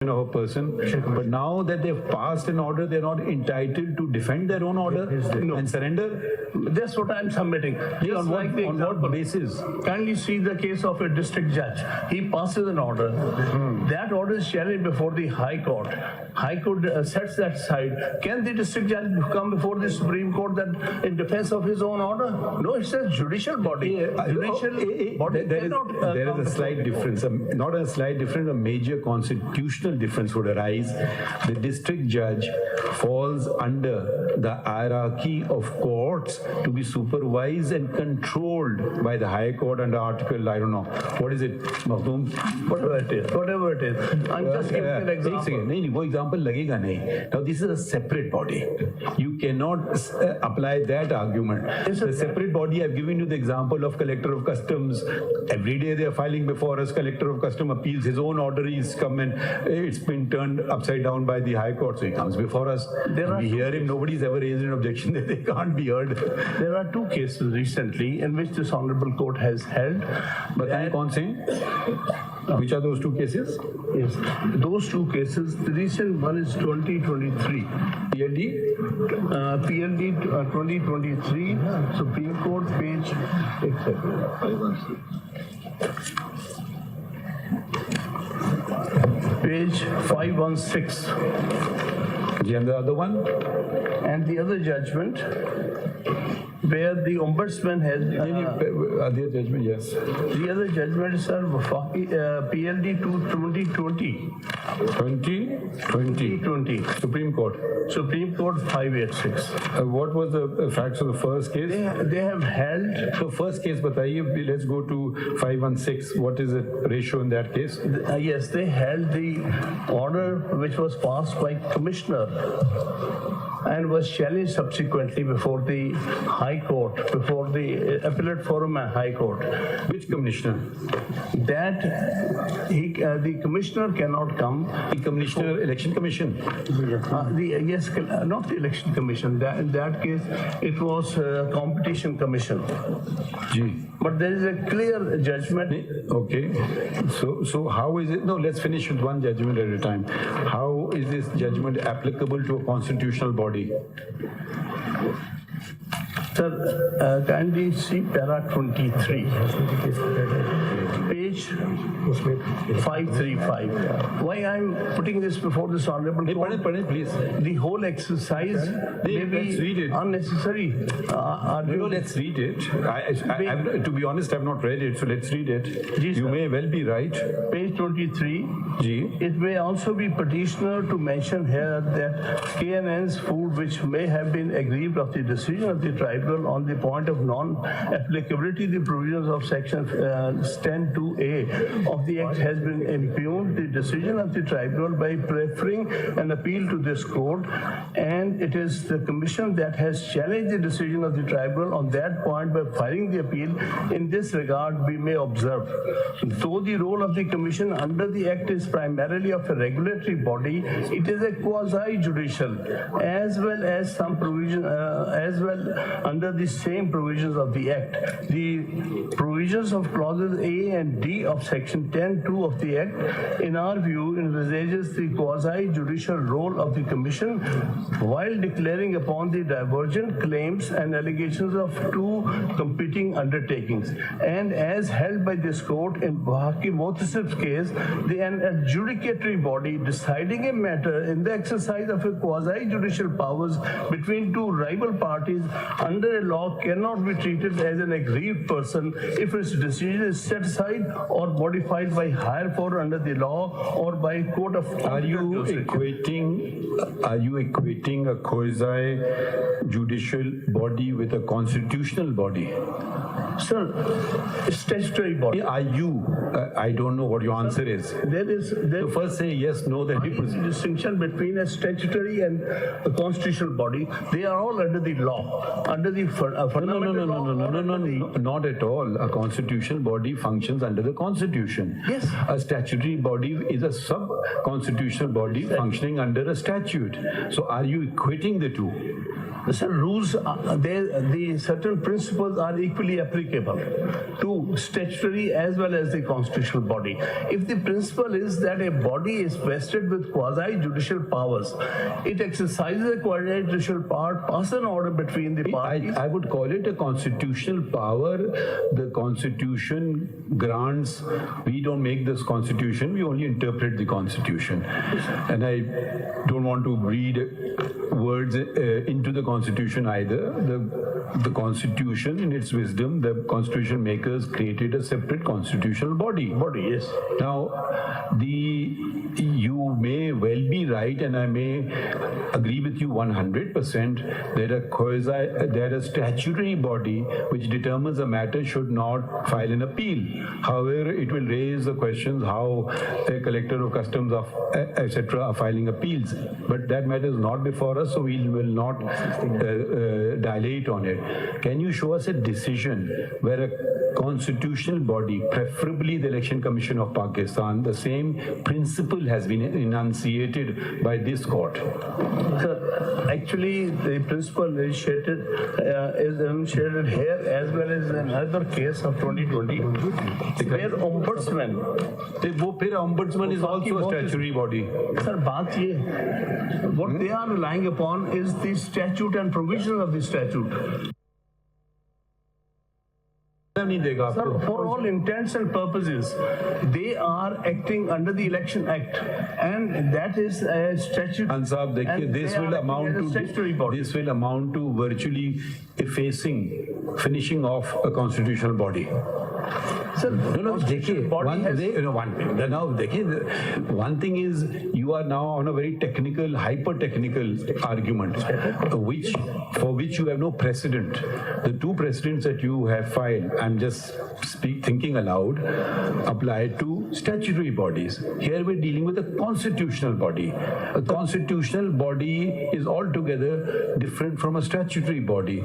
of a person, but now that they've passed an order, they're not entitled to defend their own order and surrender? That's what I'm submitting. On what basis? Kindly see the case of a district judge. He passes an order. That order is challenged before the High Court. High Court sets that aside. Can the district judge come before the Supreme Court that in defense of his own order? No, it's a judicial body. Judicial body cannot. There is a slight difference, not a slight difference, a major constitutional difference would arise. The district judge falls under the hierarchy of courts to be supervised and controlled by the High Court under Article, I don't know, what is it, Makhdoom? Whatever it is. I'm just giving an example. No, example lagega nahi. Now this is a separate body. You cannot apply that argument. It's a separate body. I've given you the example of Collector of Customs. Every day they are filing before us. Collector of Customs appeals. His own order is come and it's been turned upside down by the High Court. So he comes before us. We hear him. Nobody's ever raised an objection that they can't be heard. There are two cases recently in which this Honorable Court has held. But which are those two cases? Yes, those two cases. The recent one is 2023. PLD? PLD 2023, Supreme Court, page 516. And the other one? And the other judgment, where the Ombudsman has... other judgment, yes. The other judgment is PLD 2020. 2020. Supreme Court 586. What was the facts of the first case? They have held... The first case, let's go to 516. What is the ratio in that case? Yes, they held the order which was passed by Commissioner and was challenged subsequently before the High Court, before the Appellate Forum and High Court. Which commissioner? That the commissioner cannot come. The Commissioner Election Commission? Yes, not the Election Commission. In that case, it was Competition Commission. Gee. But there is a clear judgment. Okay. So how is it? No, let's finish with one judgment at a time. How is this judgment applicable to a constitutional body? Sir, kindly see para 23, page 535. Why I'm putting this before this Honorable Court? Please. The whole exercise may be unnecessary. No, let's read it. To be honest, I've not read it, so let's read it. You may well be right. Page 23. Gee. It may also be petitioner to mention here that KNN's food, which may have been aggrieved of the decision of the tribunal on the point of non-applicability, the provisions of section 10(2)(a) of the Act has been impugned the decision of the tribunal by preferring an appeal to this court, and it is the Commission that has challenged the decision of the tribunal on that point by filing the appeal. In this regard, we may observe, though the role of the Commission under the Act is primarily of a regulatory body, it is a quasi-judicial, as well as some provision, under the same provisions of the Act. The provisions of clauses A and D of section 10(2) of the Act, in our view, envisages the quasi-judicial role of the Commission while declaring upon the divergent claims and allegations of two competing undertakings. And as held by this court in Bahaki Motasif's case, an adjudicatory body deciding a matter in the exercise of a quasi-judicial powers between two rival parties under a law cannot be treated as an aggrieved person if its decision is set aside or modified by higher power under the law or by a court of... Are you equating a quasi-judicial body with a constitutional body? Sir, a statutory body. Are you? I don't know what your answer is. So first say yes, no, then we proceed. Distinction between a statutory and a constitutional body. They are all under the law, under the fundamental law. No, not at all. A constitutional body functions under the the Constitution. Yes. A statutory body is a sub-constitutional body functioning under a statute. So are you equating the two? Sir, rules, the certain principles are equally applicable to statutory as well as the constitutional body. If the principle is that a body is vested with quasi-judicial powers, it exercises a quasi-judicial power, passes an order between the parties. I would call it a constitutional power. The Constitution grants, we don't make this Constitution, we only interpret the Constitution. And I don't want to read words into the Constitution either. The Constitution, in its wisdom, the Constitution makers created a separate constitutional body. Yes. Now, you may well be right, and I may agree with you 100%, that a statutory body which determines a matter should not file an appeal. However, it will raise the questions how a collector of customs, etc., are filing appeals. But that matter is not before us, so we will not dilate on it. Can you show us a decision where a constitutional body, preferably the Election Commission of Pakistan, the same principle has been enunciated by this court? Sir, actually, the principle initiated is enunciated here as well as another case of 2020, where ombudsman. Ombudsman is also a statutory body. Sir, what they are relying upon is the statute and provisions of the statute. Sir, for all intents and purposes, they are acting under the Election Act, and that is a statute. Ansab, this will amount to virtually finishing off a constitutional body. Sir, one thing is you are now on a very technical, hyper-technical argument, for which you have no precedent. The two precedents that you have filed, I'm just thinking aloud, apply to statutory bodies. Here we're dealing with a constitutional body. A constitutional body is altogether different from a statutory body.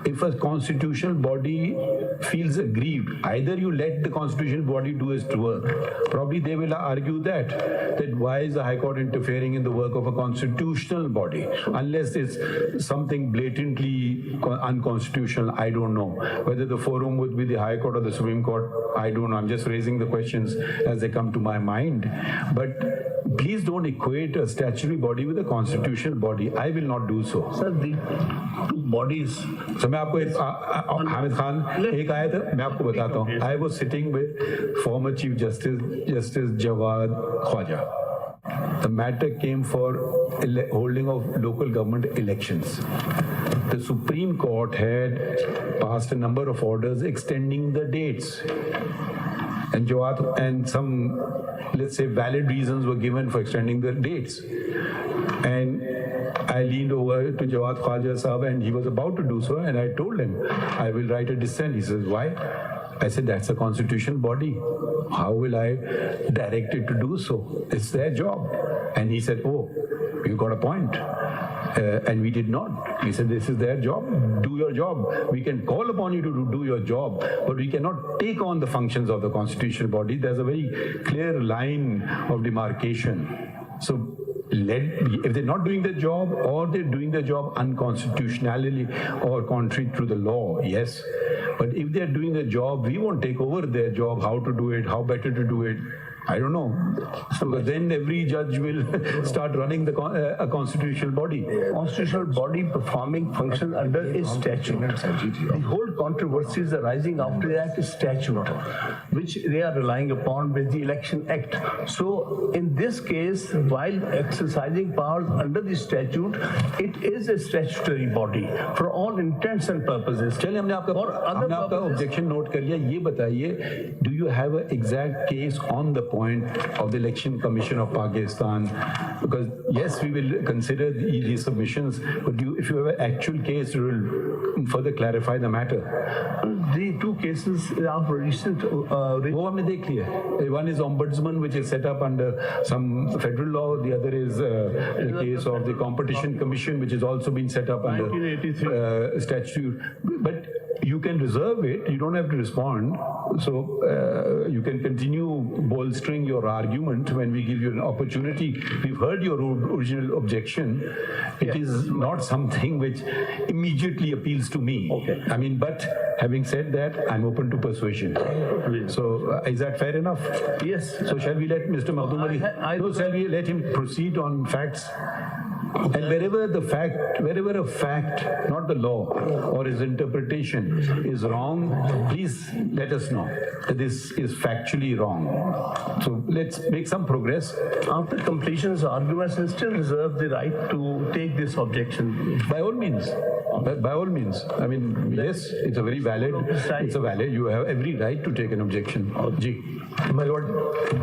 If a constitutional body feels aggrieved, either you let the constitutional body do its work. Probably they will argue that why is the High Court interfering in the work of a constitutional body? Unless it's something blatantly unconstitutional, I don't know. Whether the forum would be the High Court or the Supreme Court, I don't know. I'm just raising the questions as they come to my mind. But please don't equate a statutory body with a constitutional body. I will not do so. Sir, the two bodies. So मैं आपको हामिद खान एक आया था, मैं आपको बताता हूँ. I was sitting with former Chief Justice Jawad Khwaja. The matter came for holding of local government elections. The Supreme Court had passed a number of orders extending the dates. And Jawad and some, let's say, valid reasons were given for extending the dates. And I leaned over to Jawad Khwaja Sahab, and he was about to do so, and I told him, I will write a dissent. He says, why? I said, that's a constitutional body. How will I direct it to do so? It's their job. And he said, oh, you got a point. And we did not. We said, this is their job. Do your job. We can call upon you to do your job, but we cannot take on the functions of the constitutional body. There's a very clear line of demarcation. So if they're not doing their job, or they're doing their job unconstitutionally or contrary to the law, yes. But if they're doing their job, we won't take over their job, how to do it, how better to do it. I don't know. But then every judge will start running a constitutional body. Constitutional body performing function under a statute. The whole controversies arising after that is statute, which they are relying upon with the Election Act. So in this case, while exercising powers under the statute, it is a statutory body for all intents and purposes. चलिए हमने आपका objection note कर लिया. ये बताइए, do you have an exact case on the point of the Election Commission of Pakistan? Because yes, we will consider these submissions, but if you have an actual case, you will further clarify the matter. The two cases of recent. वो हमने देख लिया. One is ombudsman, which is set up under some federal law. The other is the case of the Competition Commission, which has also been set up under statute. But You can reserve it, you don't have to respond. So you can continue bolstering your argument when we give you an opportunity. We've heard your original objection. It is not something which immediately appeals to me. Okay. I mean, but having said that, I'm open to persuasion. So is that fair enough? Yes. So shall we let Mr. Makhdoom Ali, shall we let him proceed on facts? And wherever a fact, not the law or his interpretation is wrong, please let us know that this is factually wrong. So let's make some progress. After completion of arguments, I still reserve the right to take this objection. By all means. By all means. I mean, yes, it's a very valid, you have every right to take an objection. Ji. My lord,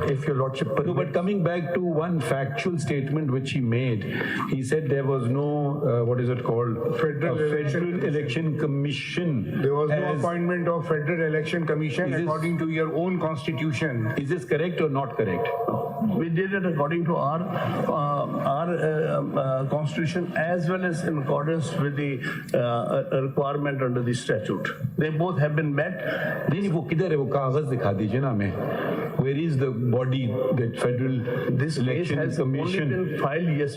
if your lordship No, but coming back to one factual statement which he made, he said there was no, what is it called? Federal Election Commission. There was no appointment of Federal Election Commission Is this- according to your own constitution. Is this correct or not correct? We did it according to our constitution as well as in accordance with the requirement under the statute. They both have been met. नहीं वो किधर है वो कागज दिखा दीजिए ना हमें. Where is the body that Federal This case Election has only Commission? been filed yesterday.